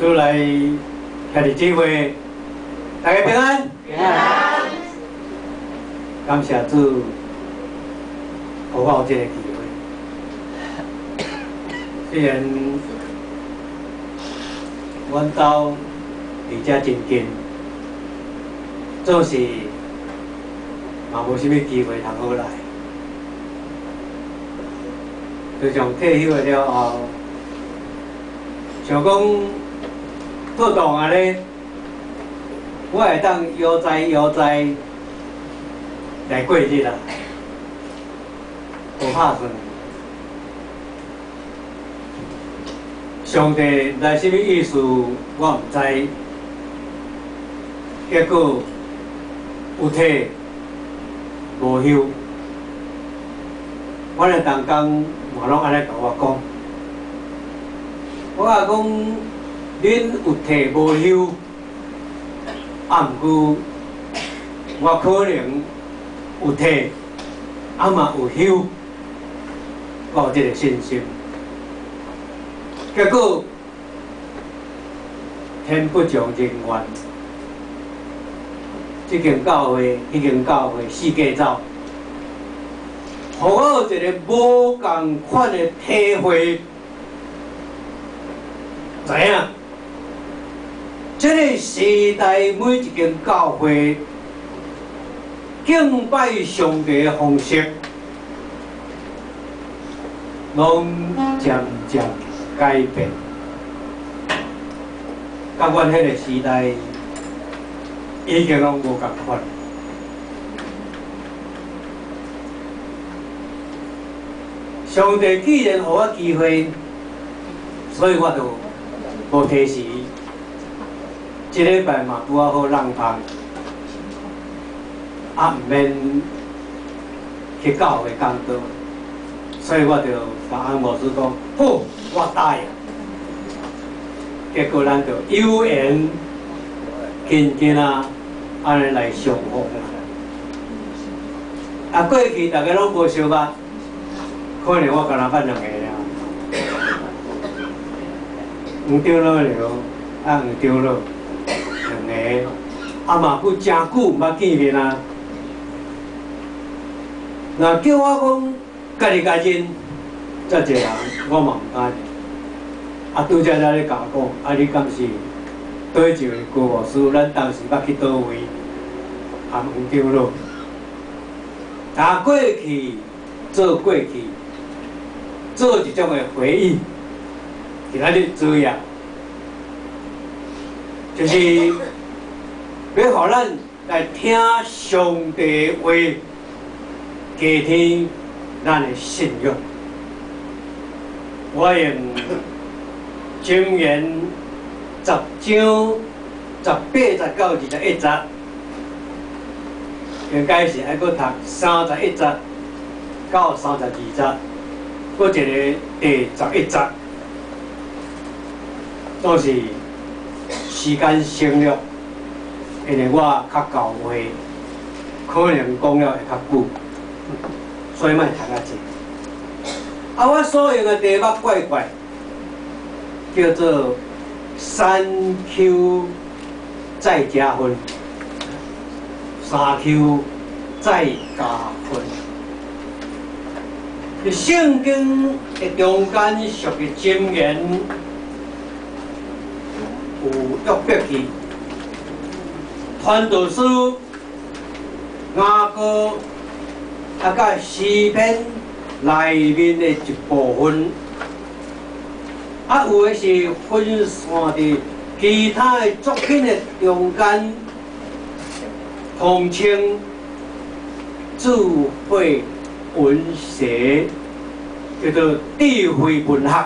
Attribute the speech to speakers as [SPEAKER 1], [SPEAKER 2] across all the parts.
[SPEAKER 1] 主来遐日聚会，大家平安。平安。感谢主，予我有这个机会。虽然阮兜离遮真近，总是嘛无啥物机会通好来。就从退休了后，想讲做动安尼，我会当悠哉来过日啦，无拍算。上帝来什么意思，我唔知。结果有体无休，我咧当工嘛拢安尼甲我讲，我讲恁有体无休，啊毋过我可能有体，啊嘛有休，我有这个信心。结果天不从人愿，这间教会、迄间教会四界走，互我有一个无共款的体会，知影这个时代每一间教会敬拜上帝的方式，拢渐渐改变，甲阮迄个时代已经拢无共款。上帝既然予我机会，所以我就无提示。这礼拜嘛拄好浪芳，啊毋免去教会讲道，所以我就甲安牧师讲，好，我答应。结果咱就有缘，紧啊，安尼来相逢啦。啊，过去大家拢无相捌，可能我敢若捌2个尔。黄长老了，啊黄长老2个，啊嘛佫真久毋捌见面啊。若叫我讲家己家认，遮济人我嘛毋敢。啊，拄则咧甲我讲，啊你敢是倒一位高牧师？咱当时捌去倒位？啊黄长老。啊过去做过去，做一种的回忆，今仔日主要就是要互咱来听上帝的话，加添咱的信仰。我用箴言10章18、19、21节。应该是爱搁读31节到32节，搁一个第11节，都是时间省略，因为我较教会，可能讲了会较久，所以莫读啊济。啊，我所用的题目怪怪，叫做3Q 再加分。3Q 再加分。圣经的中间属于箴言，有约伯记、传道书、雅歌，啊，甲诗篇内面的一部分。啊，有的是分散伫其他的作品的中间。统称智慧文学，叫做智慧文学。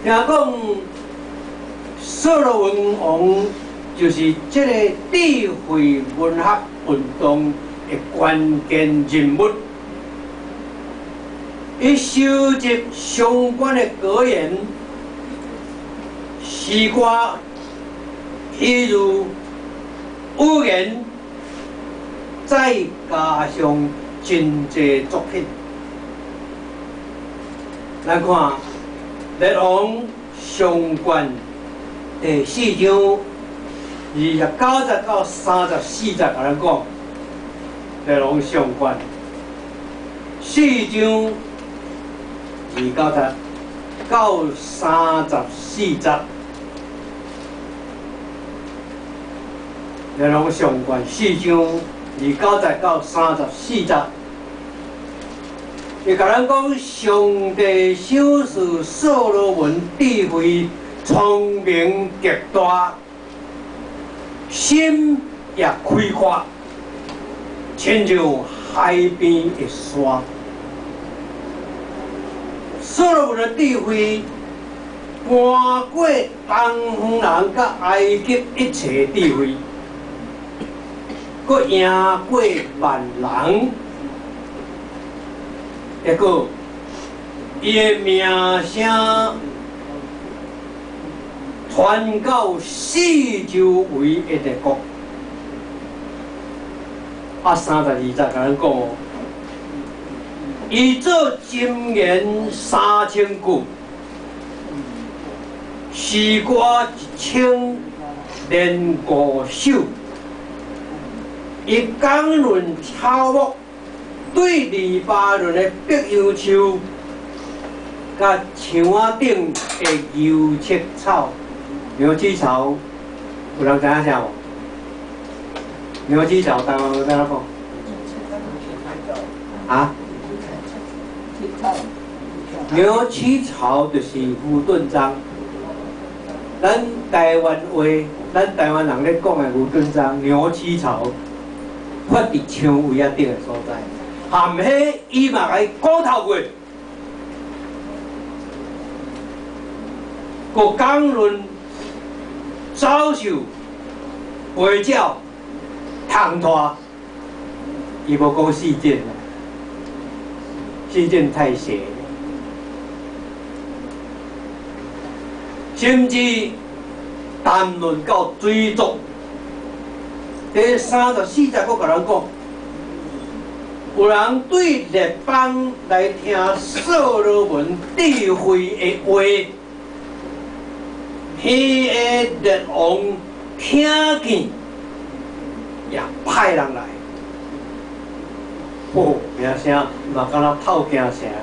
[SPEAKER 1] 听讲，所罗门王就是这个智慧文学运动的关键人物。伊收集相关的格言、诗歌，譬如。语言，再加上真济作品。咱看列王上卷第4章29节到34节，甲咱讲内容上卷4章29节到34节，内容上卷4章29节到34节。 伊甲咱讲，上帝赏赐所罗门智慧、聪明极大，心也开阔，亲像海边的沙。所罗门的智慧，搬过东方人甲埃及一切智慧，佮赢过万人。 一个，伊的名声传到四周围的帝国。32节甲咱讲哦，伊做箴言3000句，诗歌1000连5首，伊讲论草木。 对黎巴嫩的白杨树，甲墙仔顶的油漆草，牛齿草，有人知影啥无？牛齿草，台湾有怎讲？啊？牛齿草就是牛顿章，咱台湾话，咱台湾人咧讲的牛顿章，牛齿草发伫墙围仔顶的所在。 含迄伊嘛甲伊讲透过，佮讲论走兽、飞鸟、虫拖，伊无讲事件啦，事件太细，甚至谈论到追逐。第34节，我甲咱讲。 有人对列邦来听所罗门智慧的话，迄个列王听见也派人来，名声嘛敢若透惊声呀！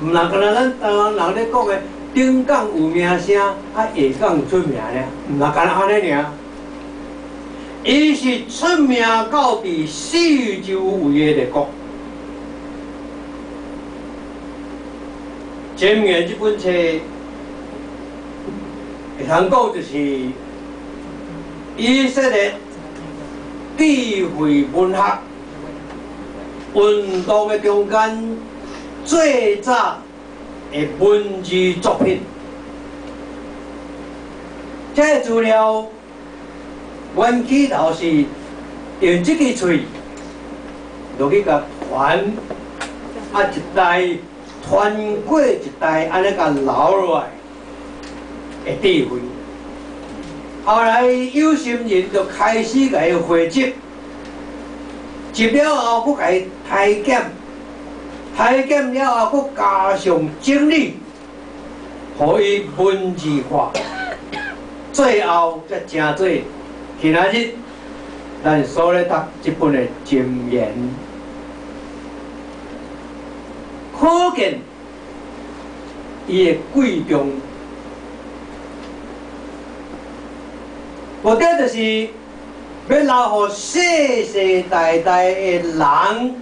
[SPEAKER 1] 毋若敢若咱台湾人咧讲的，顶港有名声，下港有出名咧，毋若敢若安尼尔。 伊是出名到伫四周围的帝国。箴言这本册，会通讲就是以色列智慧文学运动的中间最早的文字作品。这资料。 阮起头是用这支喙落去甲传，一代传过一代，安尼甲留落来的智慧。后来有心人就开始甲伊汇集，集了后，佫甲伊裁剪，裁剪了后，佫加上整理，互伊文字化，最后才成做。 今仔日，咱所咧读这本的箴言，可见伊的贵重。目的就是要留予世世代代的人，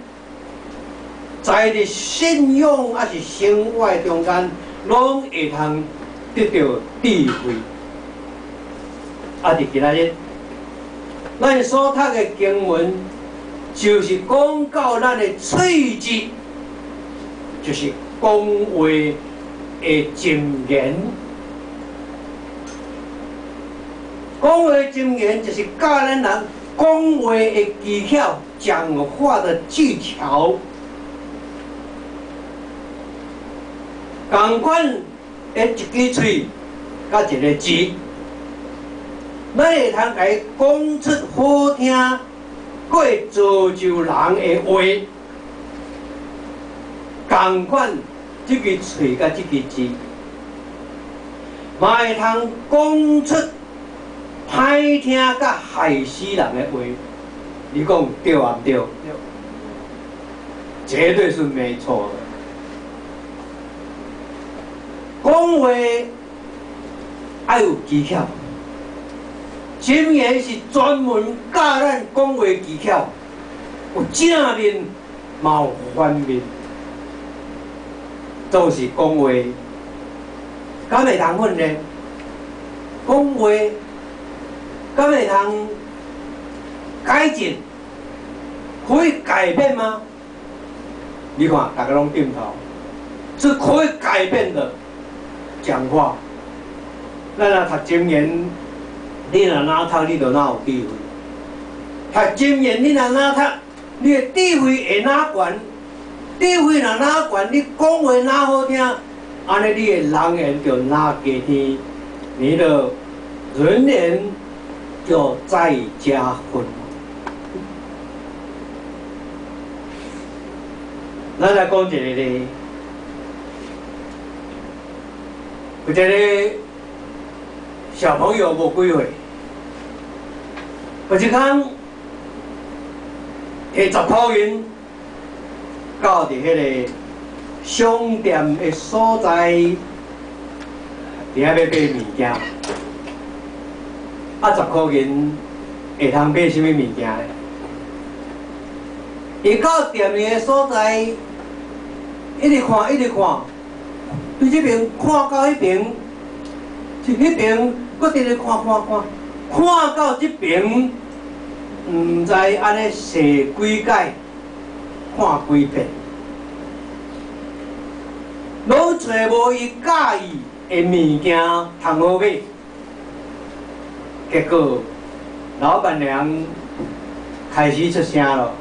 [SPEAKER 1] 在伫信仰还是生活中间，拢会通得到智慧。伫今仔日。 咱所读的经文，就是讲到咱的喙舌，就是讲话的箴言。讲话箴言就是教咱人讲话的技巧、讲话的技巧。同款的一支喙，甲一个字。 咱会通甲伊讲出好听，佫会造就人的话。同款，即支喙甲即支字，嘛会通讲出歹听甲害死人的话。你讲对啊？唔对？绝对是没错的。讲话要有技巧，箴言是专门教咱讲话技巧，有正面嘛有反面，都是讲话，敢会通训练？讲话敢会通改进？可以改变吗？你看，大家拢点头，是可以改变的讲话。咱若读箴言，你若哪读，你就哪有智慧。读箴言，你若哪读，你的智慧会哪悬？智慧若哪悬，你讲话哪好听，安尼你的人缘就哪加添，你的人缘就再加分。咱来讲一个咧，有一个小朋友无几岁，有一天摕10块银到伫迄个商店的所在，伫遐要买物件。10块银会通买啥物物件咧？伊到店里的所在，一直看，对这边看到迄边，是迄边，搁直直看，看到这边，唔知安尼踅几摆，看几遍，拢找无伊介意的物件通好买。结果，老板娘开始出声了。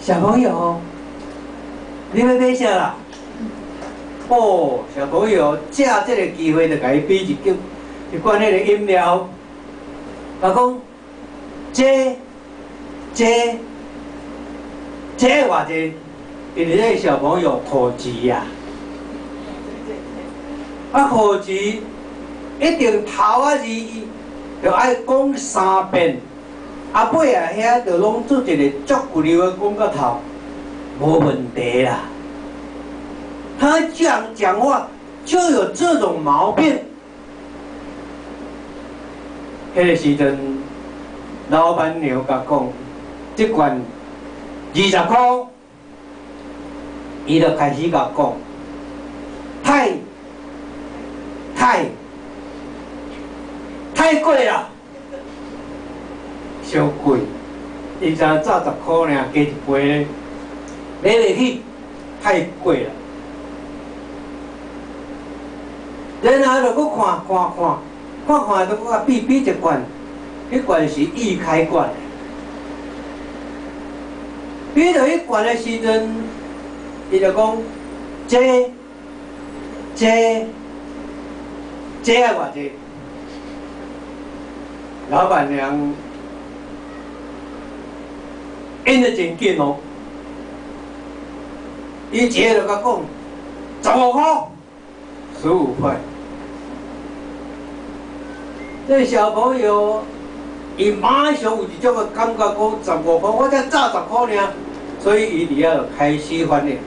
[SPEAKER 1] 小朋友，你要买啥啦？哦，小朋友借这个机会，就甲伊比一罐迄个饮料。他讲，这偌济？因为这个小朋友考钱呀，考钱一定头仔字就爱讲3遍。尾啊，遐就拢做一个足骨溜的讲到头，无问题啦。他讲话就有这种毛病。迄个时阵，老板娘甲讲，这罐20块，伊就开始甲讲，太贵了。伤贵，伊才早10块尔，加一杯咧，买袂起，太贵了。然后就搁看，就搁比一罐，迄罐是易开罐。比到迄罐的时阵，伊就讲，这啊偌济？老板娘。因得真紧哦，伊一下就甲讲15块，15块。这小朋友，伊马上有一种个感觉，讲15块，我才早10块尔，所以伊伫遐就开始反应。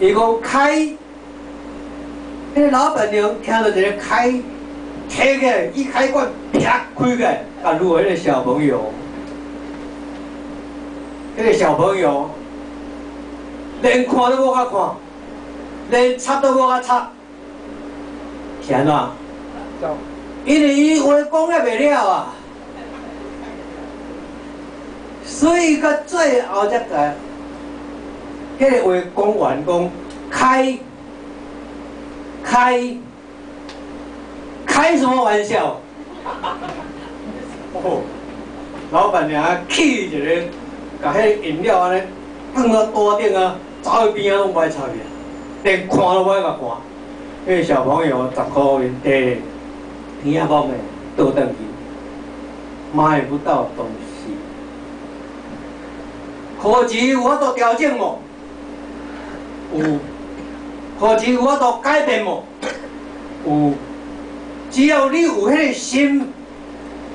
[SPEAKER 1] 伊讲开，迄个老板娘听到一个开，摕起来一开罐，啪开起来，甲入迄个小朋友。迄个小朋友连看都无甲看，连插都无甲插，是安怎？因为伊话讲也袂了啊，所以到最后才个，迄个话讲完讲开什么玩笑？哦，老板娘气一个。甲迄个饮料安尼放到桌顶啊，走去边仔拢歹插去，连看都歹甲看。迄个小朋友10块银摕，耳仔讲的倒转去，买不到东西。考试有法度调整无？有，何止有法度改变无？有，只要你有迄个心，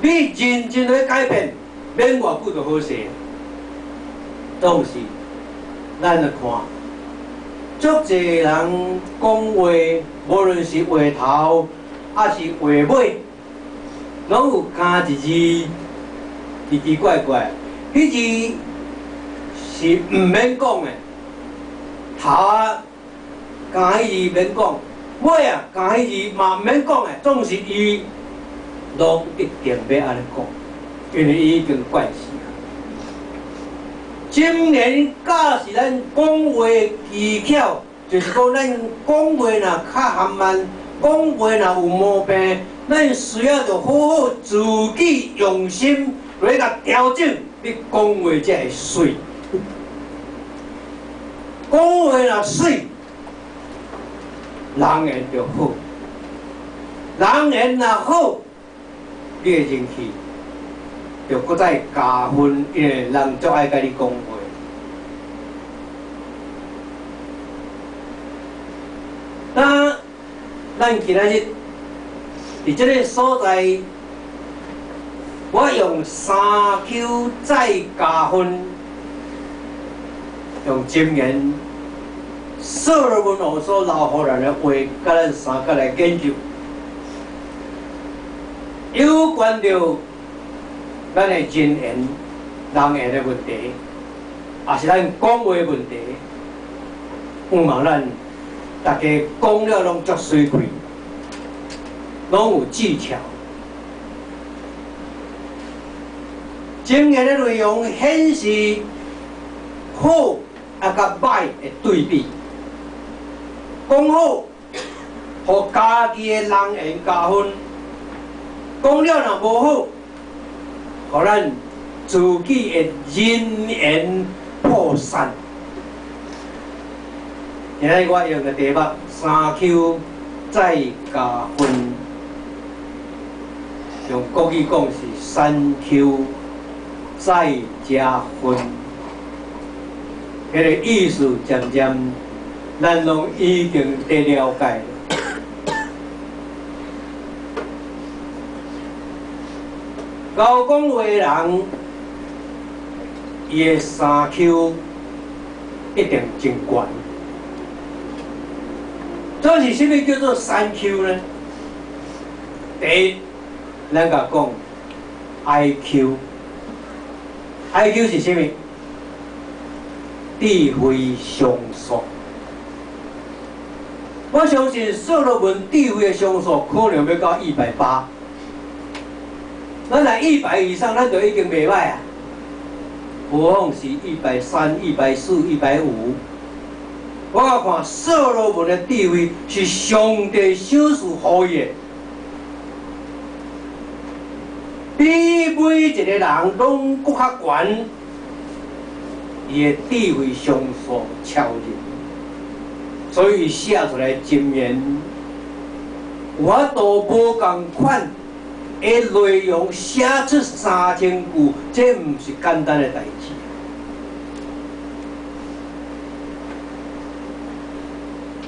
[SPEAKER 1] 你认真去改变，免偌久就好势。总是，咱来看，足侪人讲话，无论是话头，还是话尾，拢有加一字，奇奇怪怪。迄字是毋免讲的，头啊加迄字免讲，尾啊加迄字嘛毋免讲的，总是伊拢一定要安尼讲，因为伊已经惯死啊。今年假是咱讲话技巧，就是讲咱讲话若较含慢，讲话若有毛病，咱需要着好好自己用心来甲调整，你讲话才会水。讲话若水，人缘就好；人缘若好，你的人气就搁再加分，因为人足爱甲你讲话。那咱今仔日伫这个所在，我用3Q 再加分，用经验所罗门王所留予咱的话，甲咱三角来研究，有关着咱的人缘、人缘的问题，也是咱讲话问题。嘛，咱大家讲了拢足水开，拢有技巧。经验的内容显示好啊甲歹的对比。讲好，互家己的人缘加分；讲了若无好，互咱自己的人缘破散。今仔我用的题目3Q 再加分，用国语讲是3Q 再加分。迄个意思渐渐，咱拢已经得了解了。交讲话人，伊的3Q 一定真悬。这是什么叫做3Q 呢？第一，咱甲讲 IQ。IQ 是什么？智慧上数。我相信所罗门智慧的上数可能要到180。咱若100以上，咱就已经袂歹啊。何况是130、140、150。我看所罗门的智慧是上帝赏赐予伊的，比每一个人拢搁较悬。伊的智慧上数超人，所以写出来箴言，我都无共款的内容写出3000句，这毋是简单的代志。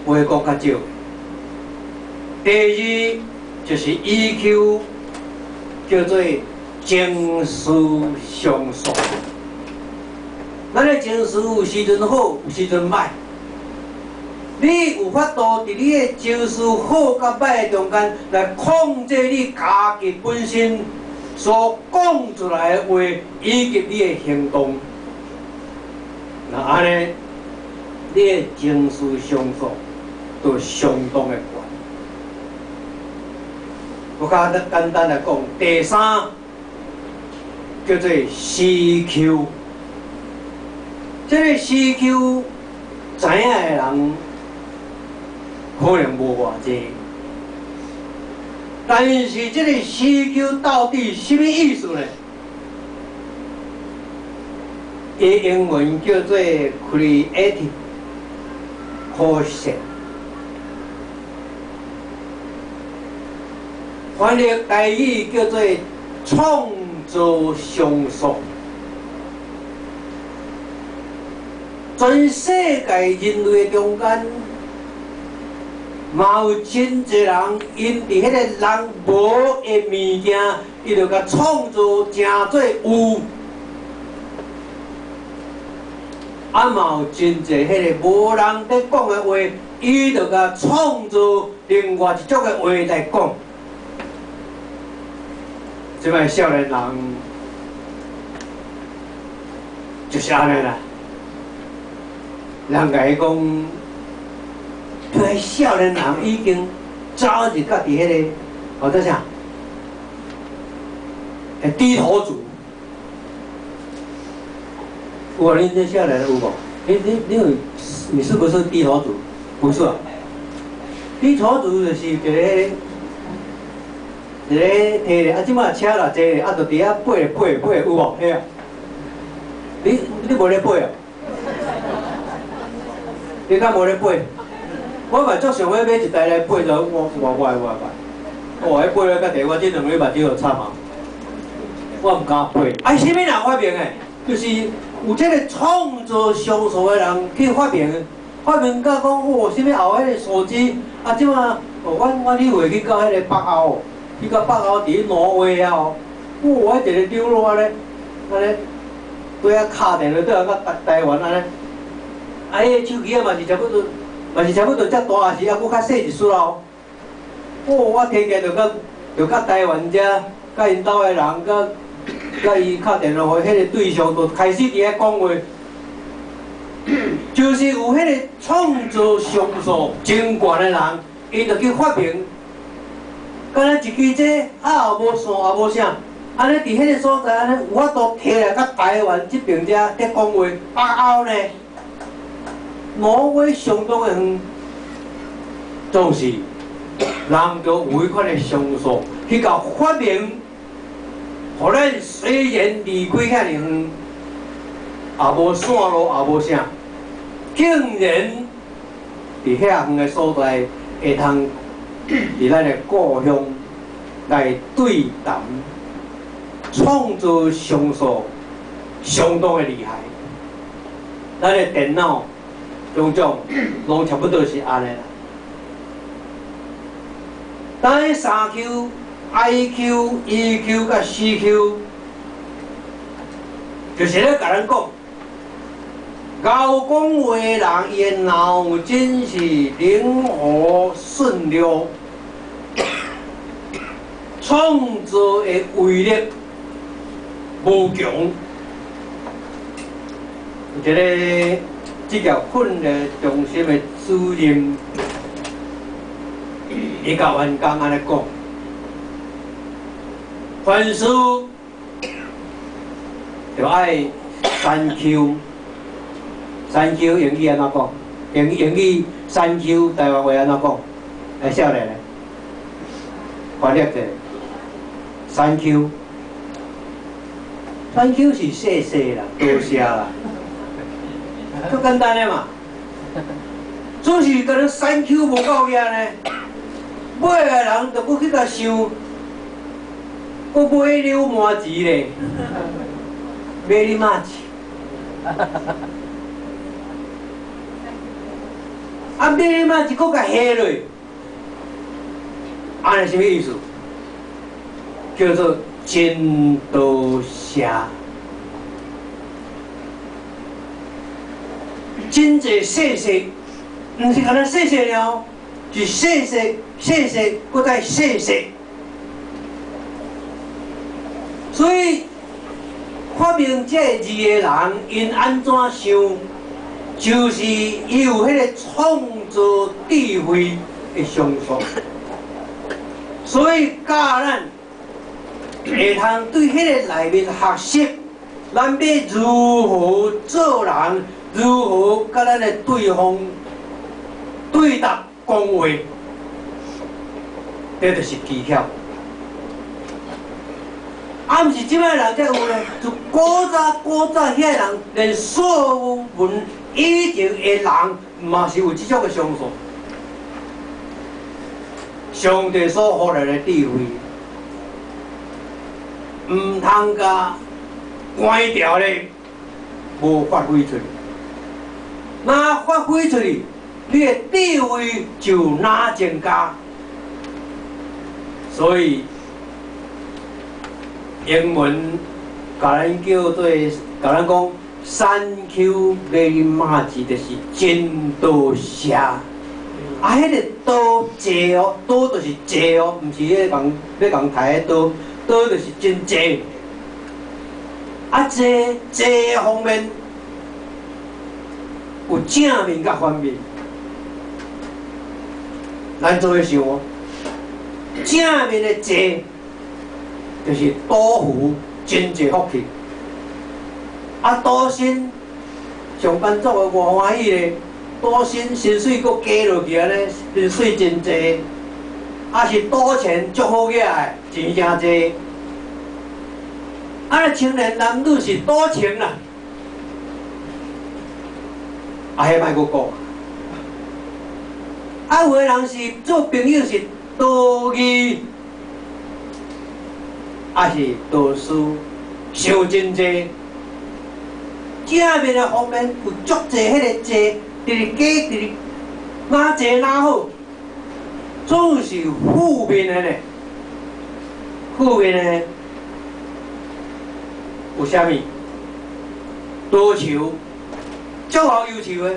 [SPEAKER 1] 话讲较少。第二就是 EQ， 叫做情绪上数。咱的情绪有时阵好，有时阵歹。你有法度伫你的情绪好甲歹中间来控制你家己本身所讲出来的话，以及你的行动。那安尼，你的情绪上数就相当的悬。我较简单来讲，第三叫做 CQ。这个 CQ 知影的人可能无偌济，但是这个 CQ 到底什么意思呢？伊英文叫做 Creative Quotient， 翻译台语叫做创造上数。全世界人类中间，嘛有真侪人，因伫迄个人无的物件，伊就甲创造成做有。啊嘛有真侪迄个无人伫讲的话，伊就甲创造另外一种的话来讲。即摆少年人就是安尼啦。人甲伊讲，迄少年人已经早就家己迄个，或者啥，低头族。有啊，恁这少年有无？你是不是低头族？不是啊，低头族就是一个摕咧，啊，即摆车啦坐咧，啊，就伫遐爬有无？嘿啊，你无咧爬啊？你敢无咧爬？我嘛足想要买一台来爬着，我，哦，迄爬了到第我这2个月目睭就惨啊！我唔敢爬。啊，啥物人发明的？就是有这个创造上诉的人去发明甲讲哦，啥物后迄个手机啊，即马哦，我你回去到迄个北欧，去到北欧伫挪威啊哦，我一个丢落安尼，对啊卡电了，对啊到台湾安尼，啊，迄个手机啊嘛是差不多遮大啊是啊，佫较细一撮哦。哦，我天天就到台湾遮，甲因兜的人甲伊敲电话，迄个对象就开始伫遐讲话，就是有迄个创造上诉真悬的人，伊就去发明，敢若一支这也无线也无啥，安尼伫迄个所在安尼有法度摕来甲台湾这边遮伫讲话，北欧呢，挪威相当的远，总是人就有迄款的上诉去甲发明。互咱虽然离开遐尼远，也无线路，也无啥，竟然伫遐远的所在，会通伫咱的故乡来对谈，创造上诉，相当的厉害。咱的电脑种种，拢差不多是安尼啦。咱迄3Q。IQ、EQ 甲 CQ， 就是咧甲咱讲，敖讲话人伊的脑筋是灵活顺溜，创造的威力无强。有一个职业训练中心的主任，伊甲员工安尼讲。凡事就爱3Q， 3Q 英语安怎讲？英语3Q 台湾话安怎讲？来，少年嘞，翻译者3Q， 3Q 是谢谢啦，多谢啦，足简单的嘛。总是甲你3Q 无够厉呢，买的人就要去甲想。我买了麻糍咧，买你麻糍，啊买你麻糍，佫甲下落，安尼什么意思？叫做真多谢，真侪谢谢，毋是干那谢谢了，是谢谢，佫再谢谢。所以发明这字的人，因安怎想，就是伊有迄个创造智慧的上诉，所以教咱会通对迄个内面学习，咱要如何做人，如何甲咱的对方对答讲话，这就是技巧。啊，毋是即摆人才有咧，就古早遐人，连说文以前的人嘛是有即种的上诉。上帝所予来的智慧，毋通甲关掉咧，无发挥出去。若发挥出去，你的地位就哪增加。所以英文甲咱叫做甲咱讲 ，Thank you very much， 就是真多谢。啊，迄个多济哦，多就是济哦，毋是迄讲要讲抬多，多就是真济。啊，济方面有正面甲反面，咱做伙想哦。正面的济就是多福，真济福气。啊，多心上班族的偌欢喜咧。多薪水阁加落去安尼，薪水真济，啊是多钱足好起来，钱真济。啊，青年男女是多情啦，啊，迄莫阁讲。啊，有个人是做朋友是多义，啊是多事，收真济。正面的方面有足济迄个济。直直加直直，哪济哪好，总是负面的呢。负面的有啥物？多求，足好忧愁的。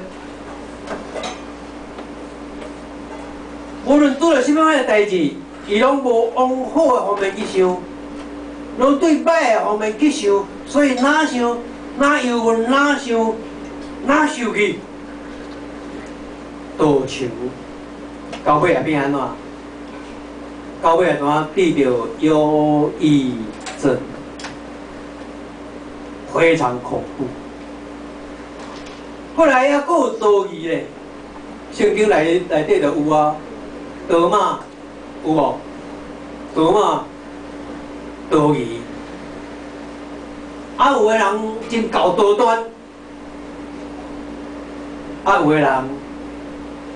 [SPEAKER 1] 无论拄着什么样的代志，伊拢无往好的方面去想，拢对歹的方面去想，所以哪想哪忧闷，哪想哪受气。多求，到尾也变安怎？到尾也怎啊？得到忧郁症，非常恐怖。后来还佫有多疑咧，圣经内底就有啊，多嘛有无？多嘛多疑，啊有个人真够多端，啊有个人。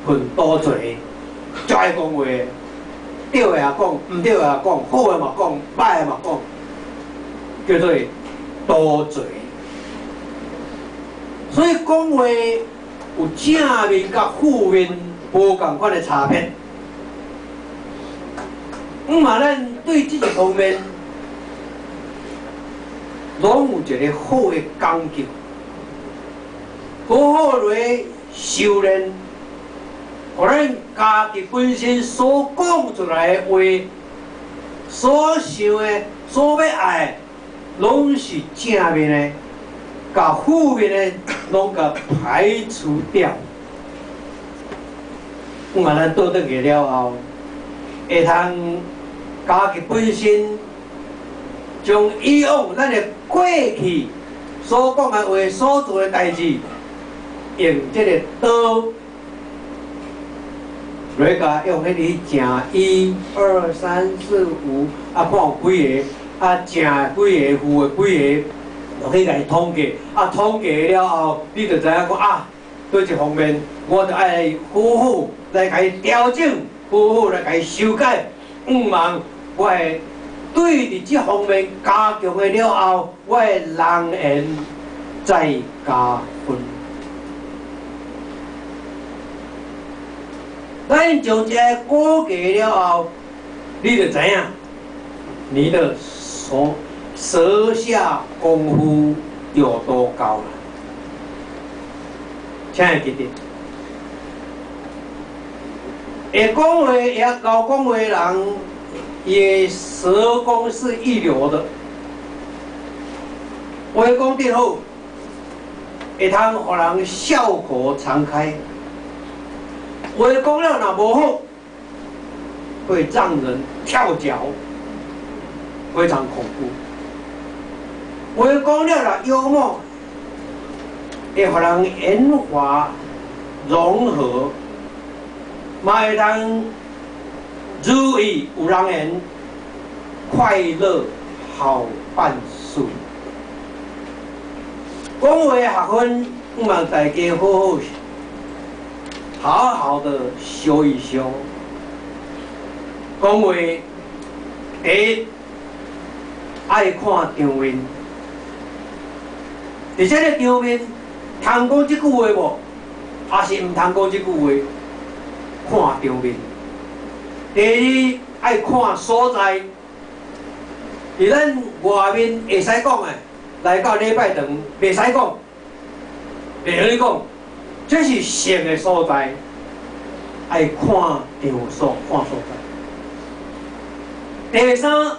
[SPEAKER 1] 混多嘴，足爱讲话，对的也讲，毋对的也讲，好的嘛讲，歹的嘛讲，叫做多嘴。所以讲话有正面甲负面无共款的差别。嘛，咱对这一方面，拢有一个好的讲究，好好来修炼。互咱家己本身所讲出来的话，所想的、所要爱的，拢是正面的，甲负面的拢甲排除掉。嘛，咱倒转去了后，会通家己本身将以往咱的过去所讲的话、所做的代志，用这个刀。来甲用迄个正1、2、3、4、5，啊看有几个，啊正的几个，负的几个，落去来统计，啊统计了后，你就知影讲啊，对一方面，我就爱好好来甲伊调整，好好来甲伊修改，望我会对伫这方面加强的了后，我的人缘再加分。咱将这估计了后，你就知影，你的舌下功夫有多高了。请会记得，会讲话也够讲话的人，伊的舌功是一流的。话讲得好，会通互人笑口常开。话讲了若无好，会让人跳脚，非常恐怖。话讲了若幽默，会互人圆滑融合，嘛会通如意有人缘，快乐好办事。讲话学分，嘛大家好好的修一修。讲话第一爱看场面，伫这个场面通讲即句话无？也是毋通讲即句话，看场面。第二，爱看所在。伫咱外面会使讲诶，来到礼拜堂袂使讲，袂可以讲，这是神诶所在，爱看场所，看所在。第三，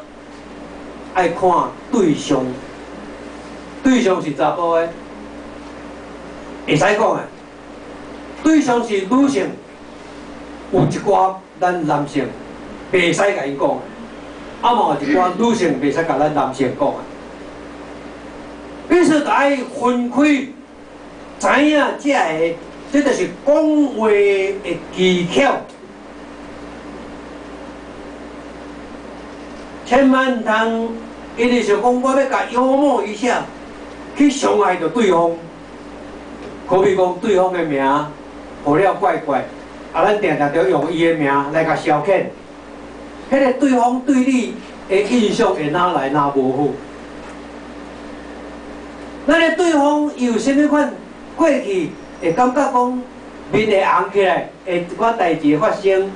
[SPEAKER 1] 爱看对象，对象是查甫诶，会使讲诶。对象是女性，有一寡咱男性袂使甲伊讲诶。啊，嘛有一寡女性袂使甲咱男性讲啊，彼此爱分开，知影这就是讲话的技巧，千万唔通一直想讲我要甲幽默一下，去伤害着对方。可比讲对方的名，好了怪怪，啊，咱定定着用伊的名来甲消遣。迄个对方对你的印象会哪来哪无好？咱个对方有啥物款过去会感觉讲面会红起来，会一寡代志会发生。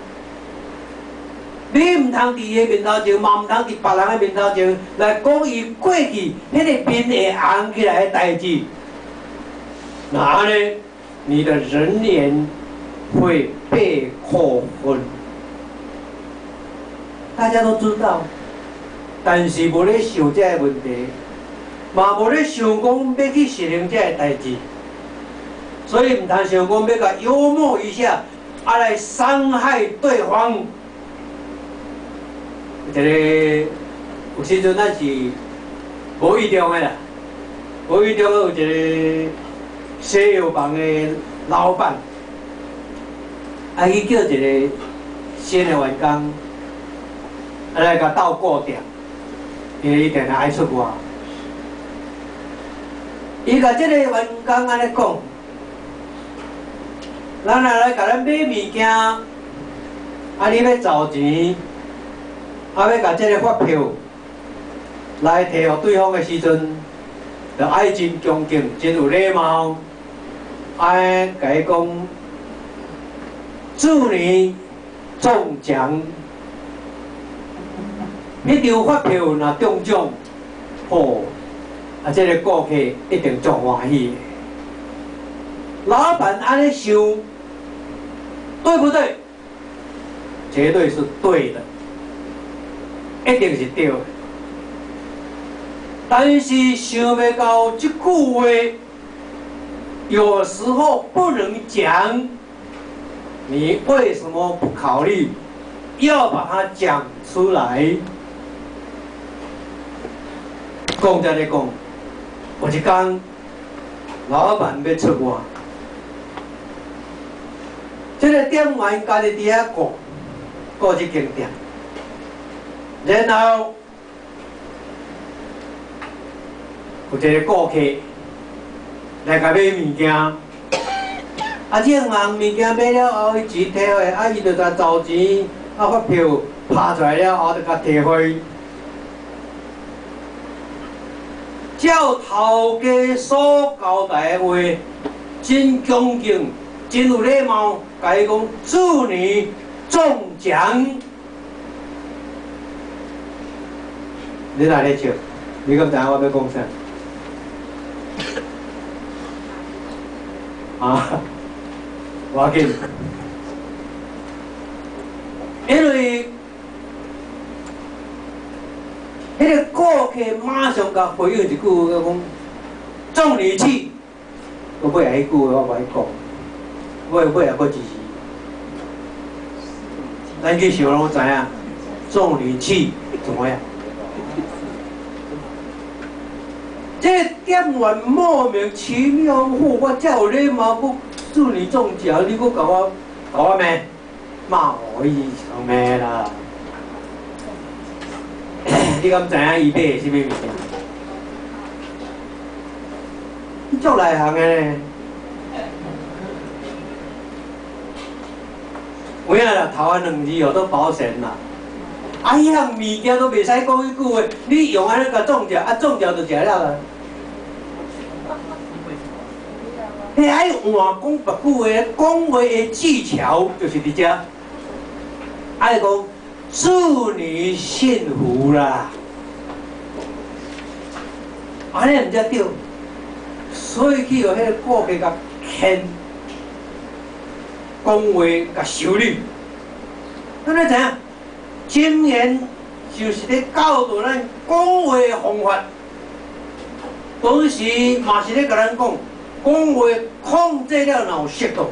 [SPEAKER 1] 你毋通伫伊个面头前，嘛毋通伫别人个面头前来讲伊过去迄个面会红起来个代志。那安尼，你的人缘会被扣分。大家都知道，但是无咧想这个问题，嘛无咧想讲要去实行这个代志，所以毋通想讲要甲幽默一下，啊来伤害对方。一个有时阵咱是无意中的啦，无意中有一个西药房的老板，啊去叫一个新的员工。来甲斗顾店，因为伊定定爱出外。伊甲即个员工安尼讲，咱若来甲咱买物件，啊你要找钱，啊要甲即个发票来摕互对方的时阵，着爱真恭敬，真有礼貌，爱甲伊讲，祝你中奖。迄张发票若中奖，哦，啊，这个顾客一定足欢喜。老板安尼想，对不对？绝对是对的，一定是对的。但是想袂到这句话，有时候不能讲。你为什么不考虑要把它讲出来？讲在咧讲，有一天老板要出外，这个店员家己伫遐顾一间店，然后有一个顾客来甲买物件，啊，这个物件买了后，伊钱摕回，啊，伊就甲找钱，啊，发票拍出来了后，就甲摕回。照头家所交代的话，真恭敬，真有礼貌，甲伊讲祝你中奖。你哪咧笑？你敢知影我要讲啥？啊，无要紧，因为。迄个顾客马上甲回应一句，讲中你气，我尾下迄句我无爱讲，尾下搁一字，咱去想拢知影，中你气怎么样？这店员莫名其妙，我才有礼貌，我祝你中奖，你搁甲我骂，骂我一场骂啦！你敢知影伊买的啥物物件？你足内行的呢。有影啦，头仔2字哦，都保险啦。啊，迄项物件都袂使讲迄句话，你用安尼甲中着，啊中着就食了啦。你爱换讲别句话，讲话的技巧就是伫遮，爱讲祝你幸福啦，安尼毋才对。所以去互迄个顾客甲牵讲话甲修理，咱咧知影，箴言就是咧教导咱讲话的方法，同时嘛是咧甲咱讲。 讲话控制了，若有适度，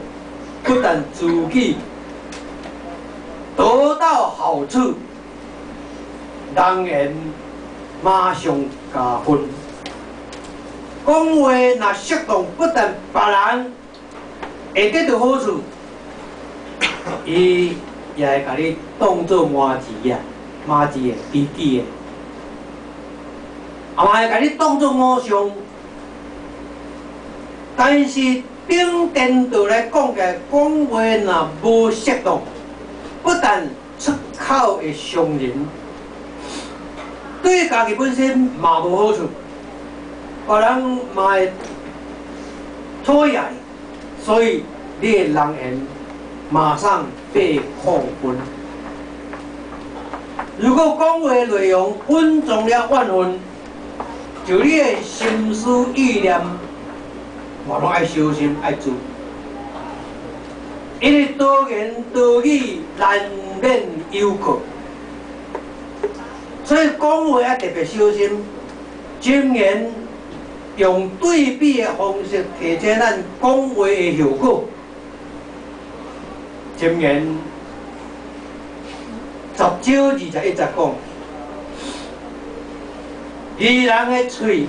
[SPEAKER 1] 不但自己得到好处，人缘马上加分。讲话若适当，不但别人会得到好处，伊也会甲你当做麻糍啊，麻糍的、知己的，啊嘛会甲你当做偶像。 但是顶颠倒来讲起来，讲话若无适当，不但出口会伤人，对家己本身嘛无好处，别人嘛会讨厌，所以你的人缘马上被扣分。如果讲话内容稳重了万分，就你的心思意念。 我拢爱小心爱注意，因为多言多语难免有过，所以讲话要特别小心。箴言用对比的方式提升咱讲话的效果。箴言10招21讲，愚人的嘴。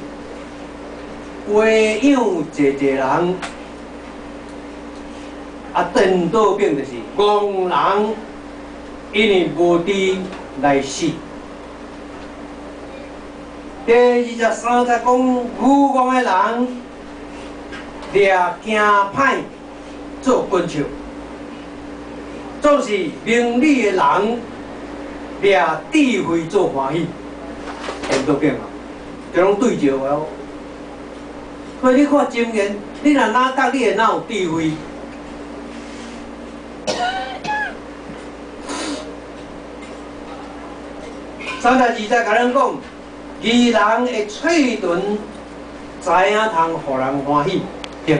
[SPEAKER 1] 话养济人，啊，颠倒变就是戆人，因为无知来死。第23则讲，愚妄的人掠惊歹做棍笑，总是明理的人掠智慧做欢喜，颠倒变嘛，就拢对照的哦。 所以你看箴言，你若哪觉你会哪有智慧？32则甲咱讲，愚人的嘴唇知影通互人欢喜，对。